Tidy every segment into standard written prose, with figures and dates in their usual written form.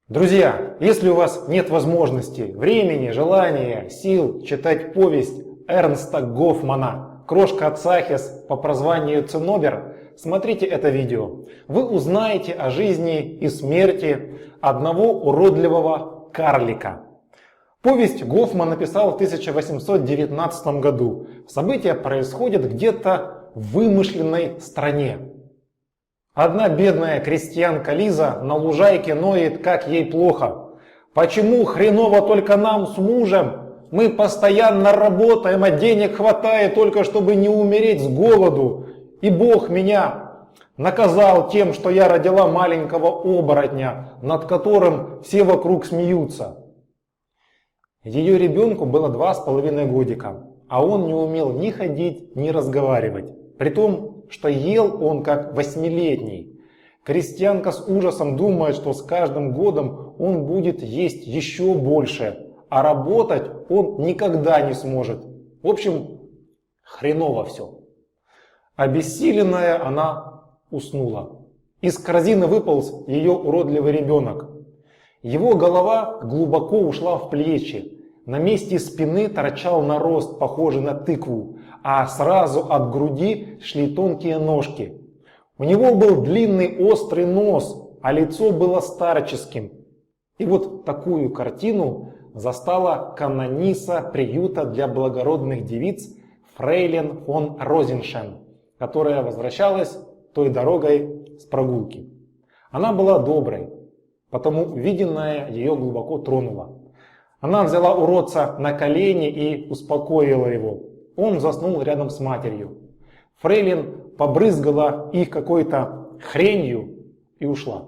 Друзья, если у вас нет возможности, времени, желания, сил читать повесть Эрнста Гофмана «Крошка Ацахис» по прозванию Цинобер, смотрите это видео. Вы узнаете о жизни и смерти одного уродливого карлика. Повесть Гофман написал в 1819 году. События происходят где-то в вымышленной стране. Одна бедная крестьянка Лиза на лужайке ноет, как ей плохо. Почему хреново только нам с мужем? Мы постоянно работаем, а денег хватает только, чтобы не умереть с голоду. И Бог меня наказал тем, что я родила маленького оборотня, над которым все вокруг смеются. Ее ребенку было 2,5 годика, а он не умел ни ходить, ни разговаривать. Притом, что ел он как 8-летний. Крестьянка с ужасом думает, что с каждым годом он будет есть еще больше, а работать он никогда не сможет. В общем, хреново все. Обессиленная она уснула. Из корзины выполз ее уродливый ребенок. Его голова глубоко ушла в плечи. На месте спины торчал нарост, похожий на тыкву, а сразу от груди шли тонкие ножки. У него был длинный острый нос, а лицо было старческим. И вот такую картину застала канониса приюта для благородных девиц фрейлин фон Розеншен, которая возвращалась той дорогой с прогулки. Она была доброй, потому увиденное ее глубоко тронуло. Она взяла уродца на колени и успокоила его. Он заснул рядом с матерью. Фрейлин побрызгала их какой-то хренью и ушла.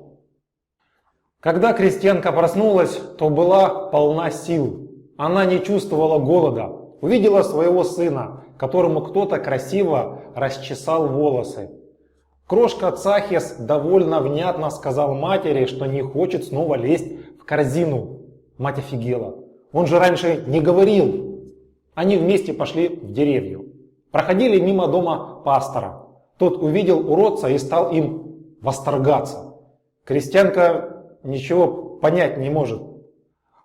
Когда крестьянка проснулась, то была полна сил. Она не чувствовала голода. Увидела своего сына, которому кто-то красиво расчесал волосы. Крошка Ацахис довольно внятно сказал матери, что не хочет снова лезть в корзину. Мать офигела. Он же раньше не говорил. Они вместе пошли в деревню. Проходили мимо дома пастора. Тот увидел уродца и стал им восторгаться. Крестьянка ничего понять не может.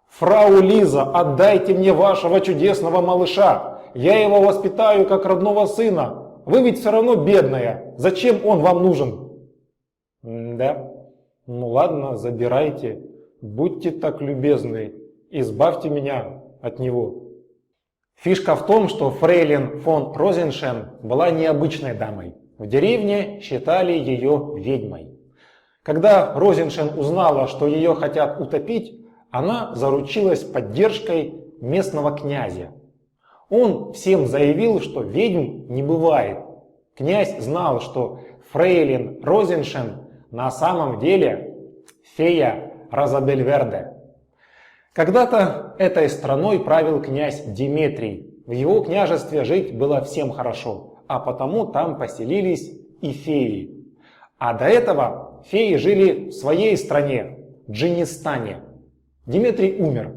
«Фрау Лиза, отдайте мне вашего чудесного малыша. Я его воспитаю как родного сына. Вы ведь все равно бедная. Зачем он вам нужен?» «Да, ну ладно, забирайте. Будьте так любезны. Избавьте меня от него». Фишка в том, что фрейлин фон Розеншен была необычной дамой. В деревне считали ее ведьмой. Когда Розеншен узнала, что ее хотят утопить, она заручилась поддержкой местного князя. Он всем заявил, что ведьм не бывает. Князь знал, что фрейлин Розеншен на самом деле фея Розабельверде. Когда-то этой страной правил князь Диметрий. В его княжестве жить было всем хорошо, а потому там поселились и феи. А до этого феи жили в своей стране, Джинистане. Диметрий умер.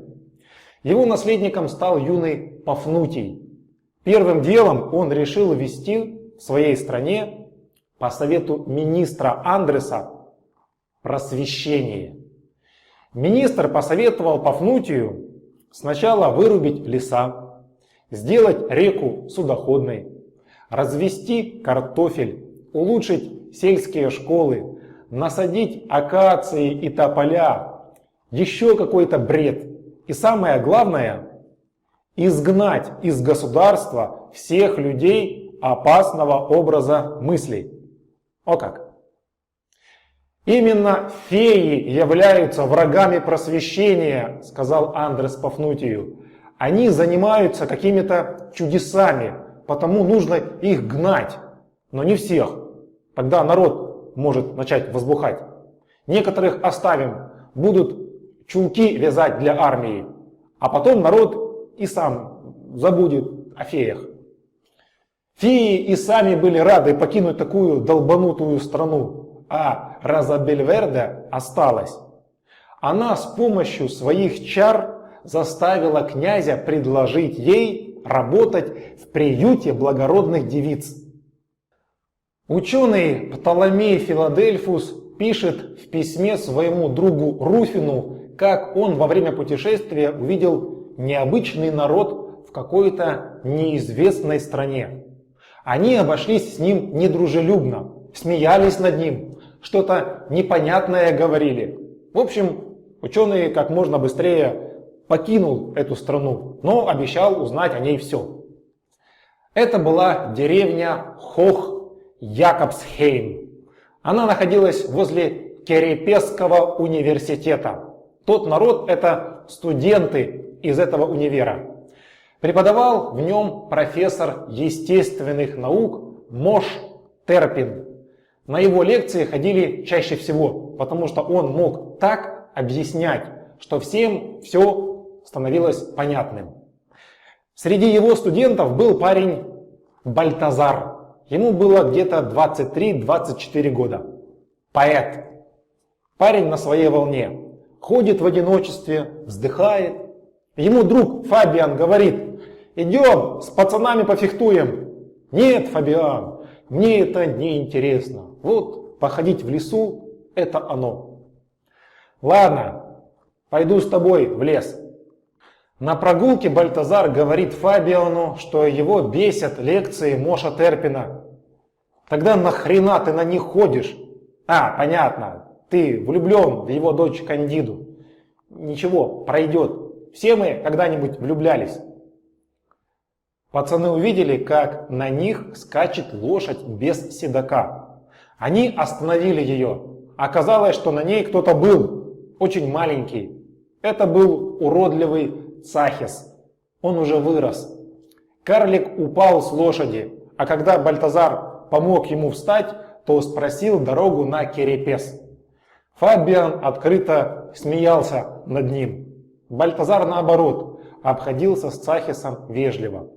Его наследником стал юный Пафнутий. Первым делом он решил ввести в своей стране, по совету министра Андреса, просвещение. Министр посоветовал Пафнутию сначала вырубить леса, сделать реку судоходной, развести картофель, улучшить сельские школы, насадить акации и тополя, еще какой-то бред. И самое главное, изгнать из государства всех людей опасного образа мыслей. О как! «Именно феи являются врагами просвещения», — сказал Андрес Пафнутию. «Они занимаются какими-то чудесами, потому нужно их гнать. Но не всех. Тогда народ может начать возбухать. Некоторых оставим, будут чулки вязать для армии, а потом народ и сам забудет о феях». Феи и сами были рады покинуть такую долбанутую страну. А Розабельверде осталась. Она с помощью своих чар заставила князя предложить ей работать в приюте благородных девиц. Ученый Птоломей Филадельфус пишет в письме своему другу Руфину, как он во время путешествия увидел необычный народ в какой-то неизвестной стране. Они обошлись с ним недружелюбно, смеялись над ним, что-то непонятное говорили. В общем, ученый как можно быстрее покинул эту страну, но обещал узнать о ней все. Это была деревня Хох-Якобсхейм. Она находилась возле Керепесского университета. Тот народ — это студенты из этого универа. Преподавал в нем профессор естественных наук Мош Терпин. На его лекции ходили чаще всего, потому что он мог так объяснять, что всем все становилось понятным. Среди его студентов был парень Бальтазар. Ему было где-то 23-24 года. Поэт. Парень на своей волне. Ходит в одиночестве, вздыхает. Ему друг Фабиан говорит: идем с пацанами пофехтуем. Нет, Фабиан, мне это не интересно. Вот походить в лесу — это оно. Ладно, пойду с тобой в лес. На прогулке Бальтазар говорит Фабиану, что его бесят лекции Моша Терпина. Тогда нахрена ты на них ходишь? А, понятно, ты влюблен в его дочь Кандиду. Ничего, пройдет. Все мы когда-нибудь влюблялись. Пацаны увидели, как на них скачет лошадь без седока. Они остановили ее. Оказалось, что на ней кто-то был, очень маленький. Это был уродливый Цахис. Он уже вырос. Карлик упал с лошади, а когда Бальтазар помог ему встать, то спросил дорогу на Керепес. Фабиан открыто смеялся над ним. Бальтазар, наоборот, обходился с Цахисом вежливо.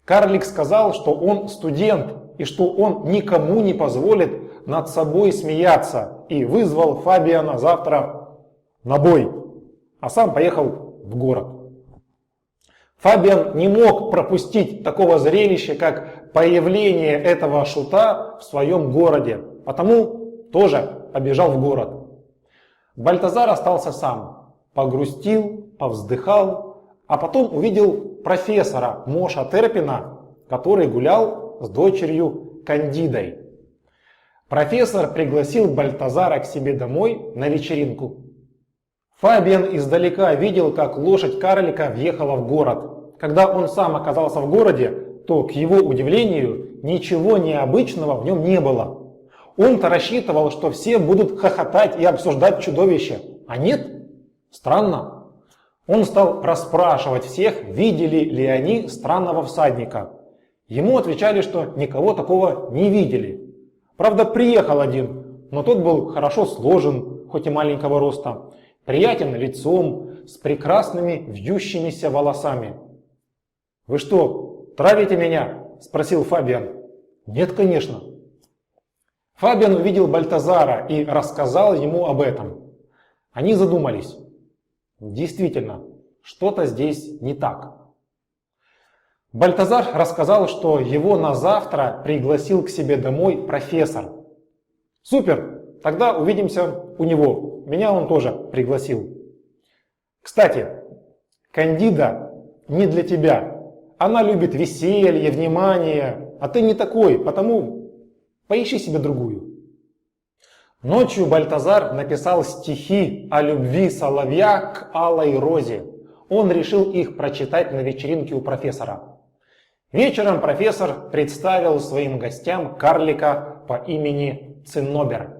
Карлик сказал, что он студент и что он никому не позволит над собой смеяться, и вызвал Фабиана завтра на бой, а сам поехал в город. Фабиан не мог пропустить такого зрелища, как появление этого шута в своем городе, потому тоже побежал в город. Бальтазар остался сам, погрустил, повздыхал, а потом увидел профессора Моша Терпина, который гулял с дочерью Кандидой. Профессор пригласил Бальтазара к себе домой на вечеринку. Фабиан издалека видел, как лошадь карлика въехала в город. Когда он сам оказался в городе, то, к его удивлению, ничего необычного в нем не было. Он-то рассчитывал, что все будут хохотать и обсуждать чудовище. А нет? Странно. Он стал расспрашивать всех, видели ли они странного всадника. Ему отвечали, что никого такого не видели. Правда, приехал один, но тот был хорошо сложен, хоть и маленького роста, приятен лицом, с прекрасными вьющимися волосами. «Вы что, травите меня?» – спросил Фабиан. «Нет, конечно». Фабиан увидел Бальтазара и рассказал ему об этом. Они задумались. Действительно, что-то здесь не так. Бальтазар рассказал, что его на завтра пригласил к себе домой профессор. «Супер, тогда увидимся у него. Меня он тоже пригласил. Кстати, Кандида не для тебя. Она любит веселье, внимание, а ты не такой, потому поищи себе другую». Ночью Бальтазар написал стихи о любви соловья к алой розе. Он решил их прочитать на вечеринке у профессора. Вечером профессор представил своим гостям карлика по имени Циннобер.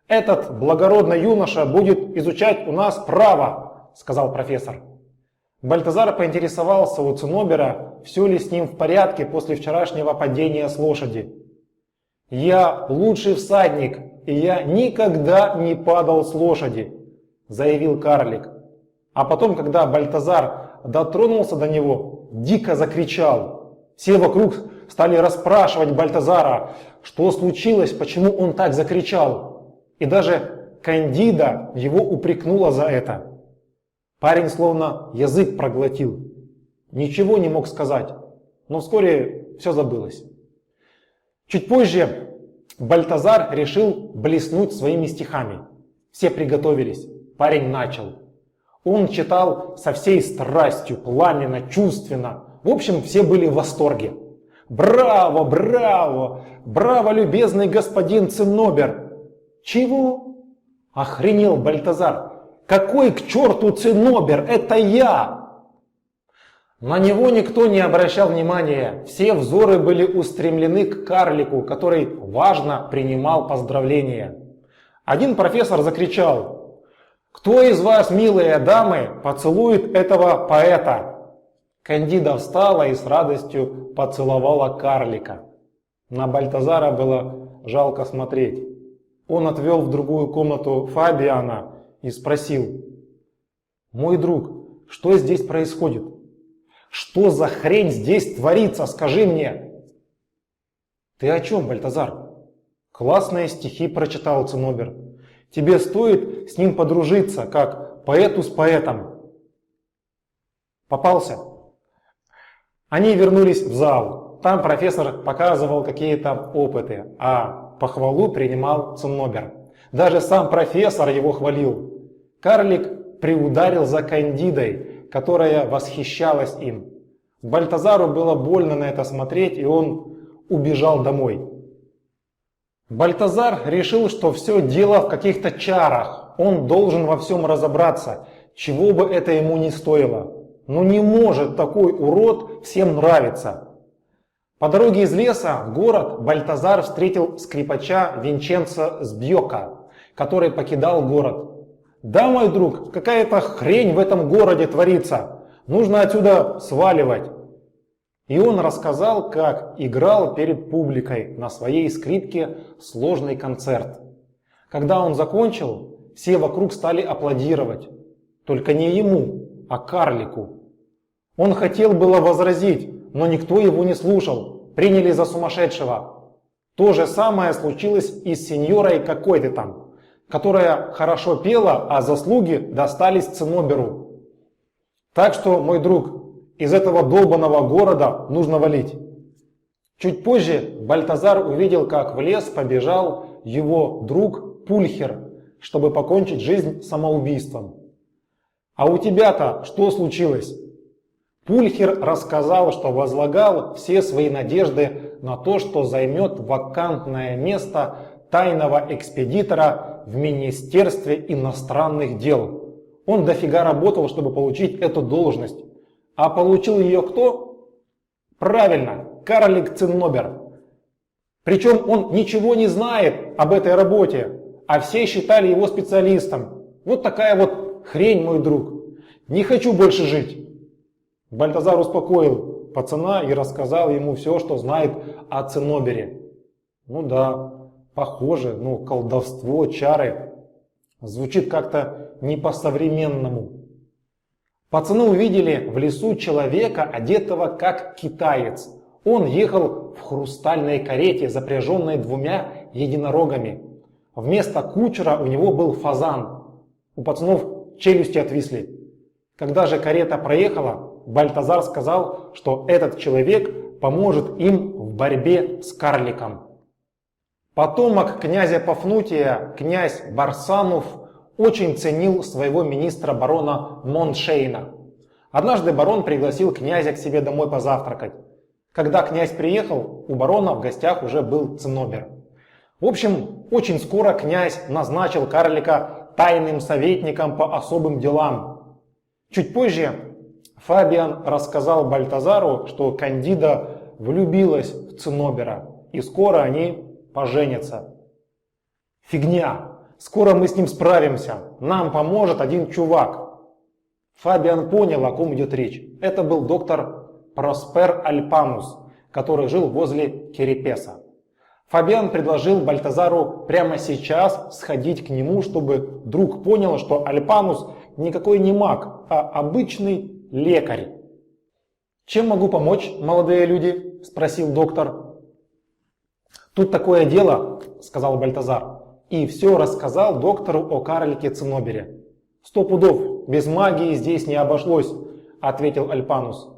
«Этот благородный юноша будет изучать у нас право», — сказал профессор. Бальтазар поинтересовался у Циннобера, все ли с ним в порядке после вчерашнего падения с лошади. «Я лучший всадник, и я никогда не падал с лошади», — заявил карлик. А потом, когда Бальтазар дотронулся до него, дико закричал. Все вокруг стали расспрашивать Бальтазара, что случилось, почему он так закричал. И даже Кандида его упрекнула за это. Парень словно язык проглотил. Ничего не мог сказать, но вскоре все забылось. Чуть позже Бальтазар решил блеснуть своими стихами. Все приготовились. Парень начал. Он читал со всей страстью, пламенно, чувственно. В общем, все были в восторге. «Браво, браво! Браво, любезный господин Циннобер!» «Чего?» – охренел Бальтазар. «Какой к черту Циннобер? Это я!» На него никто не обращал внимания. Все взоры были устремлены к карлику, который важно принимал поздравления. Один профессор закричал: «Кто из вас, милые дамы, поцелует этого поэта?» Кандида встала и с радостью поцеловала карлика. На Бальтазара было жалко смотреть. Он отвел в другую комнату Фабиана и спросил: «Мой друг, что здесь происходит? Что за хрень здесь творится, скажи мне?» «Ты о чем, Бальтазар?» «Классные стихи прочитал Циннобер. Тебе стоит с ним подружиться, как поэту с поэтом». «Попался?» Они вернулись в зал. Там профессор показывал какие-то опыты, а похвалу принимал Циннобер. Даже сам профессор его хвалил. Карлик приударил за Кандидой, которая восхищалась им. Бальтазару было больно на это смотреть, и он убежал домой. Бальтазар решил, что все дело в каких-то чарах. Он должен во всем разобраться, чего бы это ему ни стоило. Но не может такой урод всем нравиться. По дороге из леса в город Бальтазар встретил скрипача Винченцо Сбьока, который покидал город. «Да, мой друг, какая-то хрень в этом городе творится. Нужно отсюда сваливать». И он рассказал, как играл перед публикой на своей скрипке сложный концерт. Когда он закончил, все вокруг стали аплодировать. Только не ему, а карлику. Он хотел было возразить, но никто его не слушал, приняли за сумасшедшего. То же самое случилось и с сеньорой какой-то там, которая хорошо пела, а заслуги достались Цинноберу. Так что, мой друг, из этого долбанного города нужно валить. Чуть позже Бальтазар увидел, как в лес побежал его друг Пульхер, чтобы покончить жизнь самоубийством. «А у тебя-то что случилось?» Пульхер рассказал, что возлагал все свои надежды на то, что займет вакантное место тайного экспедитора в Министерстве иностранных дел. Он дофига работал, чтобы получить эту должность. А получил ее кто? Правильно, карлик Циннобер. Причем он ничего не знает об этой работе, а все считали его специалистом. Вот такая вот хрень, мой друг. Не хочу больше жить. Бальтазар успокоил пацана и рассказал ему все, что знает о Циннобере. Ну да, похоже, колдовство, чары. Звучит как-то не по-современному. Пацаны увидели в лесу человека, одетого как китаец. Он ехал в хрустальной карете, запряженной 2 единорогами. Вместо кучера у него был фазан. У пацанов челюсти отвисли. Когда же карета проехала, Бальтазар сказал, что этот человек поможет им в борьбе с карликом. Потомок князя Пафнутия, князь Барсанов, очень ценил своего министра барона Моншейна. Однажды барон пригласил князя к себе домой позавтракать. Когда князь приехал, у барона в гостях уже был Циннобер. В общем, очень скоро князь назначил карлика тайным советником по особым делам. Чуть позже Фабиан рассказал Бальтазару, что Кандида влюбилась в Циннобера, и скоро они поженятся. «Фигня! Скоро мы с ним справимся. Нам поможет один чувак». Фабиан понял, о ком идет речь. Это был доктор Проспер Альпанус, который жил возле Керепеса. Фабиан предложил Бальтазару прямо сейчас сходить к нему, чтобы друг понял, что Альпанус никакой не маг, а обычный лекарь. «Чем могу помочь, молодые люди?» – спросил доктор. «Тут такое дело», – сказал Бальтазар, и все рассказал доктору о карлике Циннобере. «100 пудов, без магии здесь не обошлось», – ответил Альпанус.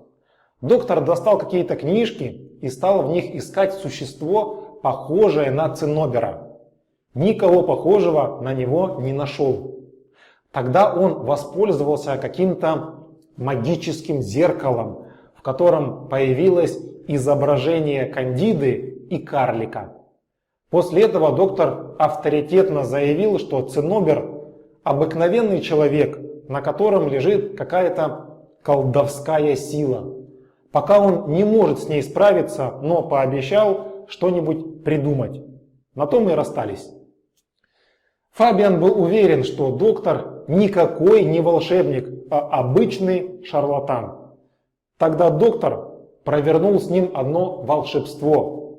Доктор достал какие-то книжки и стал в них искать существо, похожее на Циннобера. Никого похожего на него не нашел. Тогда он воспользовался каким-то магическим зеркалом, в котором появилось изображение Кандиды и карлика. После этого доктор авторитетно заявил, что Цинобер – обыкновенный человек, на котором лежит какая-то колдовская сила. Пока он не может с ней справиться, но пообещал что-нибудь придумать. На том и расстались. Фабиан был уверен, что доктор никакой не волшебник, а обычный шарлатан. Тогда доктор провернул с ним одно волшебство.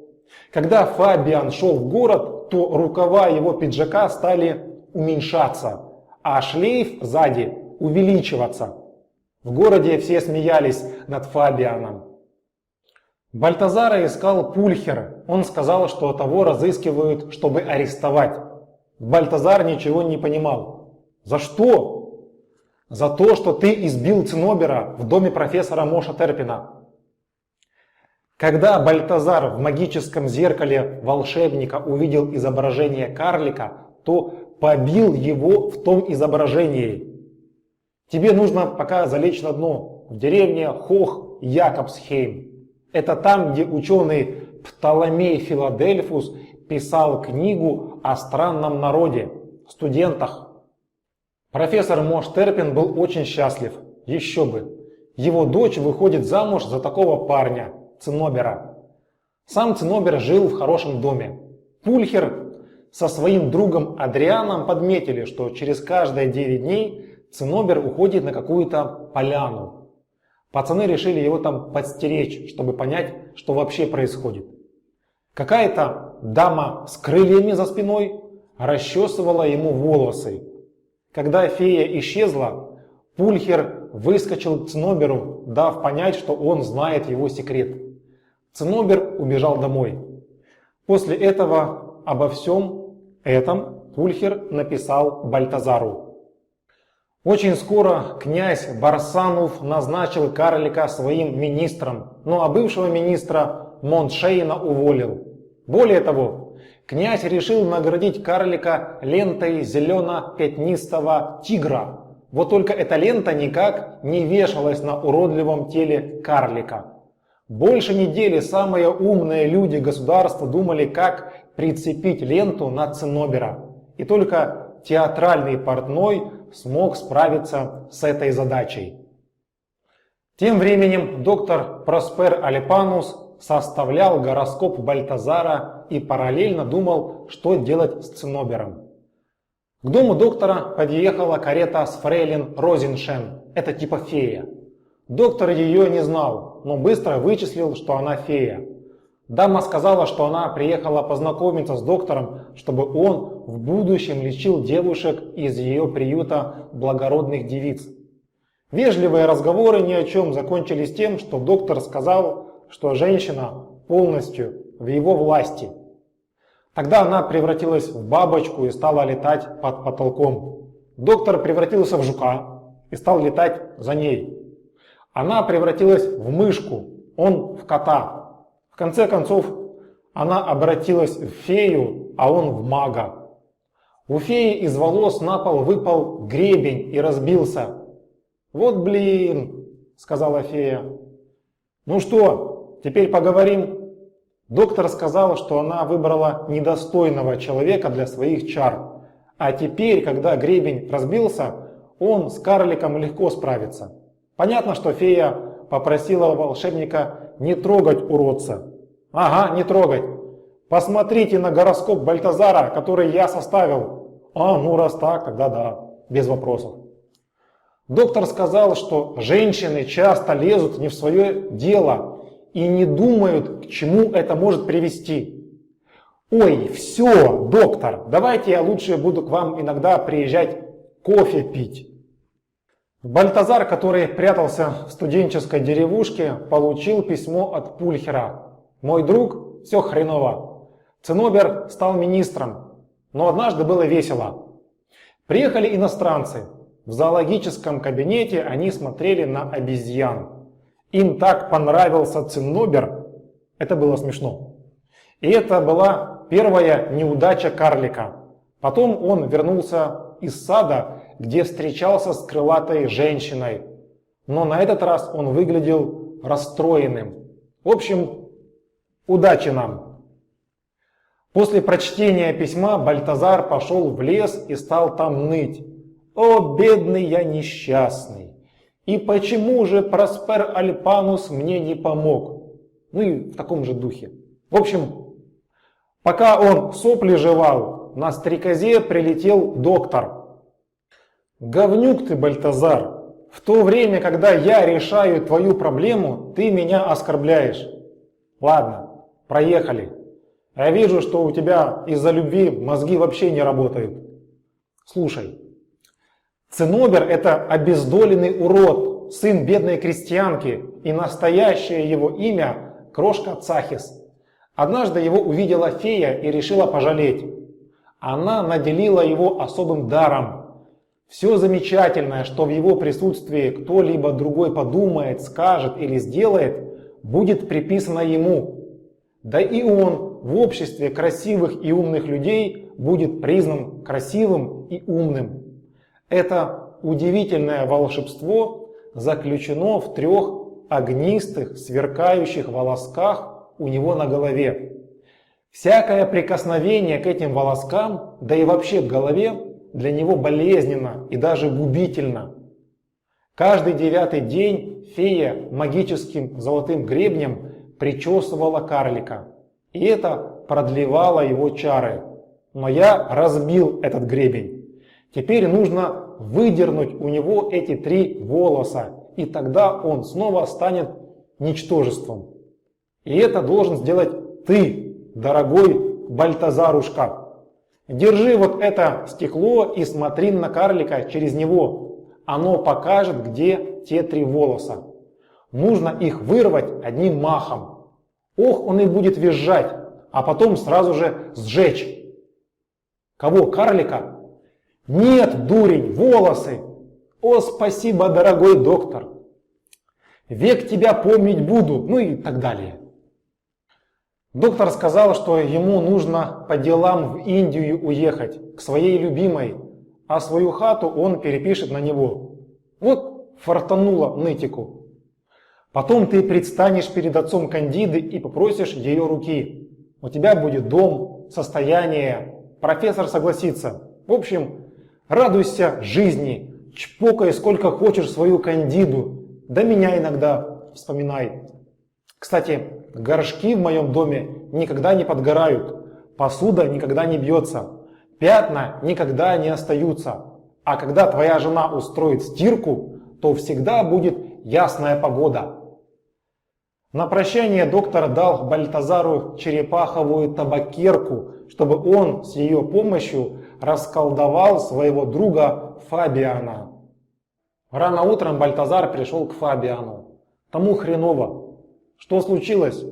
Когда Фабиан шел в город, то рукава его пиджака стали уменьшаться, а шлейф сзади увеличиваться. В городе все смеялись над Фабианом. Бальтазара искал Пульхер. Он сказал, что того разыскивают, чтобы арестовать. Бальтазар ничего не понимал. За что? За то, что ты избил Цинобера в доме профессора Моша Терпина. Когда Бальтазар в магическом зеркале волшебника увидел изображение карлика, то побил его в том изображении. Тебе нужно пока залечь на дно в деревне Хох-Якобсхейм. Это там, где ученый Птоломей Филадельфус писал книгу о странном народе, студентах. Профессор Мош Терпин был очень счастлив. Еще бы. Его дочь выходит замуж за такого парня, Цинобера. Сам Цинобер жил в хорошем доме. Пульхер со своим другом Адрианом подметили, что через каждые 9 дней Цинобер уходит на какую-то поляну. Пацаны решили его там подстеречь, чтобы понять, что вообще происходит. Какая-то дама с крыльями за спиной расчесывала ему волосы. Когда фея исчезла, Пульхер выскочил к Циноберу, дав понять, что он знает его секрет. Цинобер убежал домой. После этого обо всем этом Пульхер написал Бальтазару. Очень скоро князь Барсануф назначил карлика своим министром, ну а бывшего министра Монтшейна уволил. Более того, князь решил наградить карлика лентой зелено-пятнистого тигра. Вот только эта лента никак не вешалась на уродливом теле карлика. Больше недели самые умные люди государства думали, как прицепить ленту на Цинобера. И только театральный портной смог справиться с этой задачей. Тем временем доктор Проспер Алепанус составлял гороскоп Бальтазара и параллельно думал, что делать с Цинобером. К дому доктора подъехала карета с фрейлин Розеншен, это типа фея. Доктор ее не знал, но быстро вычислил, что она фея. Дама сказала, что она приехала познакомиться с доктором, чтобы он в будущем лечил девушек из ее приюта благородных девиц. Вежливые разговоры ни о чем закончились тем, что доктор сказал, что женщина полностью в его власти. Тогда она превратилась в бабочку и стала летать под потолком. Доктор превратился в жука и стал летать за ней. Она превратилась в мышку, он в кота. В конце концов, она обратилась в фею, а он в мага. У феи из волос на пол выпал гребень и разбился. «Вот блин», — сказала фея. «Ну что, теперь поговорим?» Доктор сказал, что она выбрала недостойного человека для своих чар. А теперь, когда гребень разбился, он с карликом легко справится. Понятно, что фея попросила волшебника не трогать уродца. Ага, не трогать. Посмотрите на гороскоп Бальтазара, который я составил. А, ну раз так, тогда да, без вопросов. Доктор сказал, что женщины часто лезут не в свое дело и не думают, к чему это может привести. Ой, все, доктор, давайте я лучше буду к вам иногда приезжать кофе пить. Бальтазар, который прятался в студенческой деревушке, получил письмо от Пульхера. «Мой друг, все хреново. Цинобер стал министром, но однажды было весело. Приехали иностранцы. В зоологическом кабинете они смотрели на обезьян. Им так понравился Цинобер, это было смешно. И это была первая неудача карлика. Потом он вернулся из сада, где встречался с крылатой женщиной. Но на этот раз он выглядел расстроенным. В общем, удачи нам. После прочтения письма Бальтазар пошел в лес и стал там ныть. «О, бедный я несчастный! И почему же Проспер Альпанус мне не помог?» Ну и в таком же духе. В общем, пока он сопли жевал, на стрекозе прилетел доктор. «Говнюк ты, Бальтазар! В то время, когда я решаю твою проблему, ты меня оскорбляешь. Ладно, проехали. Я вижу, что у тебя из-за любви мозги вообще не работают. Слушай, Цинобер — это обездоленный урод, сын бедной крестьянки, и настоящее его имя — Крошка Цахис. Однажды его увидела фея и решила пожалеть. Она наделила его особым даром. Все замечательное, что в его присутствии кто-либо другой подумает, скажет или сделает, будет приписано ему. Да и он в обществе красивых и умных людей будет признан красивым и умным. Это удивительное волшебство заключено в 3 огнистых, сверкающих волосках у него на голове. Всякое прикосновение к этим волоскам, да и вообще к голове, для него болезненно и даже губительно. Каждый 9-й день фея магическим золотым гребнем причесывала карлика, и это продлевало его чары. Но я разбил этот гребень. Теперь нужно выдернуть у него эти 3 волоса, и тогда он снова станет ничтожеством. И это должен сделать ты, дорогой Бальтазарушка. Держи вот это стекло и смотри на карлика через него. Оно покажет, где те 3 волоса. Нужно их вырвать одним махом. Ох, он и будет визжать, а потом сразу же сжечь. Кого, карлика? Нет, дурень, волосы. О, спасибо, дорогой доктор. Век тебя помнить буду, ну и так далее. Доктор сказал, что ему нужно по делам в Индию уехать, к своей любимой, а свою хату он перепишет на него. Вот фартануло нытику. Потом ты предстанешь перед отцом Кандиды и попросишь ее руки. У тебя будет дом, состояние, профессор согласится. В общем, радуйся жизни, чпокай сколько хочешь свою Кандиду, да меня иногда вспоминай. Кстати, горшки в моем доме никогда не подгорают, посуда никогда не бьется, пятна никогда не остаются. А когда твоя жена устроит стирку, то всегда будет ясная погода. На прощание доктор дал Бальтазару черепаховую табакерку, чтобы он с ее помощью расколдовал своего друга Фабиана. Рано утром Бальтазар пришел к Фабиану. Тому хреново. Что случилось?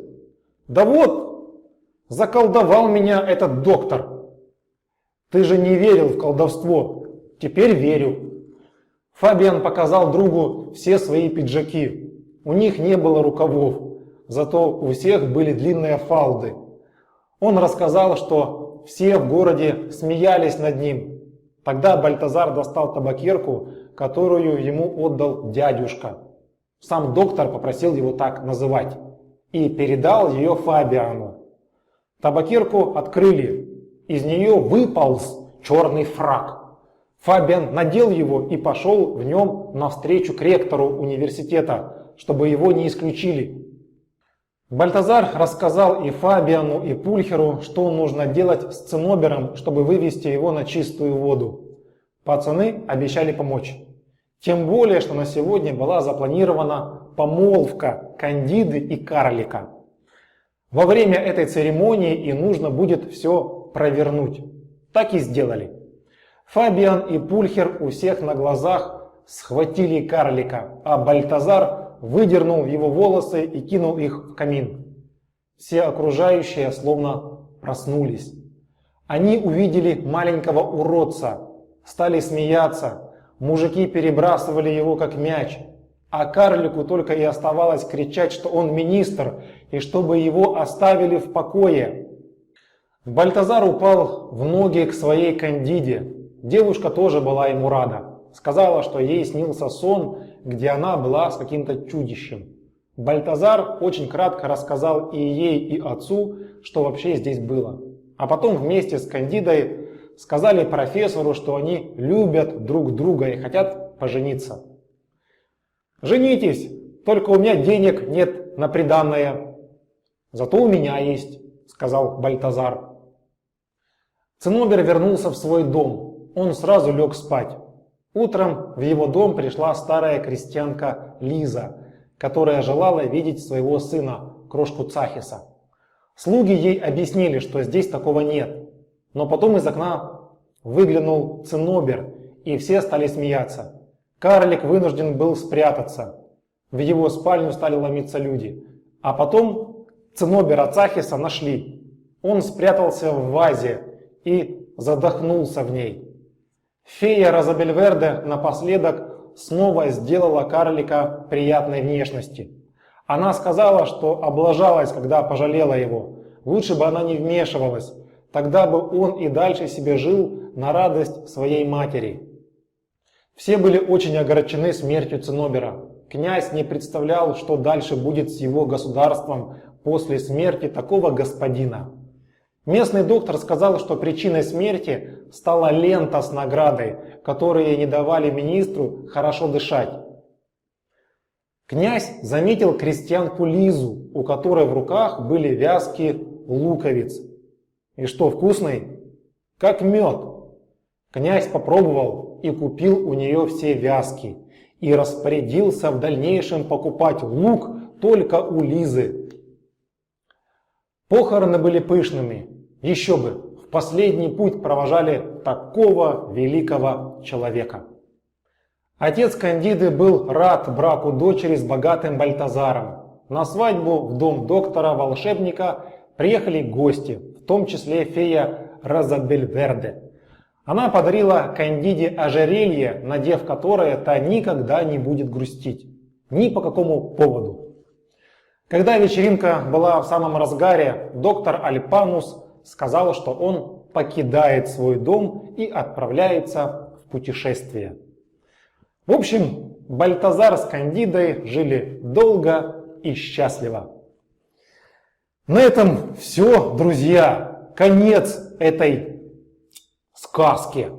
Да вот, заколдовал меня этот доктор. Ты же не верил в колдовство. Теперь верю. Фабиан показал другу все свои пиджаки. У них не было рукавов, зато у всех были длинные фалды. Он рассказал, что все в городе смеялись над ним. Тогда Бальтазар достал табакерку, которую ему отдал дядюшка. Сам доктор попросил его так называть и передал ее Фабиану. Табакерку открыли, из нее выполз черный фрак. Фабиан надел его и пошел в нем навстречу к ректору университета, чтобы его не исключили. Бальтазар рассказал и Фабиану, и Пульхеру, что нужно делать с Цинобером, чтобы вывести его на чистую воду. Пацаны обещали помочь. Тем более, что на сегодня была запланирована помолвка Кандиды и карлика. Во время этой церемонии и нужно будет все провернуть. Так и сделали. Фабиан и Пульхер у всех на глазах схватили карлика, а Бальтазар выдернул его волосы и кинул их в камин. Все окружающие словно проснулись. Они увидели маленького уродца, стали смеяться. Мужики перебрасывали его как мяч, а карлику только и оставалось кричать, что он министр, и чтобы его оставили в покое. Бальтазар упал в ноги к своей Кандиде. Девушка тоже была ему рада. Сказала, что ей снился сон, где она была с каким-то чудищем. Бальтазар очень кратко рассказал и ей, и отцу, что вообще здесь было. А потом вместе с Кандидой сказали профессору, что они любят друг друга и хотят пожениться. «Женитесь, только у меня денег нет на приданое». «Зато у меня есть», сказал Бальтазар. Цинобер вернулся в свой дом. Он сразу лег спать. Утром в его дом пришла старая крестьянка Лиза, которая желала видеть своего сына, крошку Цахиса. Слуги ей объяснили, что здесь такого нет. Но потом из окна выглянул Цинобер, и все стали смеяться. Карлик вынужден был спрятаться. В его спальню стали ломиться люди. А потом Цинобера Цахиса нашли. Он спрятался в вазе и задохнулся в ней. Фея Розабельверде напоследок снова сделала карлика приятной внешности. Она сказала, что облажалась, когда пожалела его. Лучше бы она не вмешивалась, тогда бы он и дальше себе жил на радость своей матери. Все были очень огорчены смертью Цинобера. Князь не представлял, что дальше будет с его государством после смерти такого господина. Местный доктор сказал, что причиной смерти стала лента с наградой, которые не давали министру хорошо дышать. Князь заметил крестьянку Лизу, у которой в руках были вязки луковиц. И что, вкусный? Как мед. Князь попробовал и купил у нее все вязки. И распорядился в дальнейшем покупать лук только у Лизы. Похороны были пышными. Еще бы, в последний путь провожали такого великого человека. Отец Кандиды был рад браку дочери с богатым Бальтазаром. На свадьбу в дом доктора-волшебника приехали гости, в том числе фея Розабельверде. Она подарила Кандиде ожерелье, надев которое та никогда не будет грустить. Ни по какому поводу. Когда вечеринка была в самом разгаре, доктор Альпанус сказал, что он покидает свой дом и отправляется в путешествие. В общем, Бальтазар с Кандидой жили долго и счастливо. На этом все, друзья. Конец этой сказки.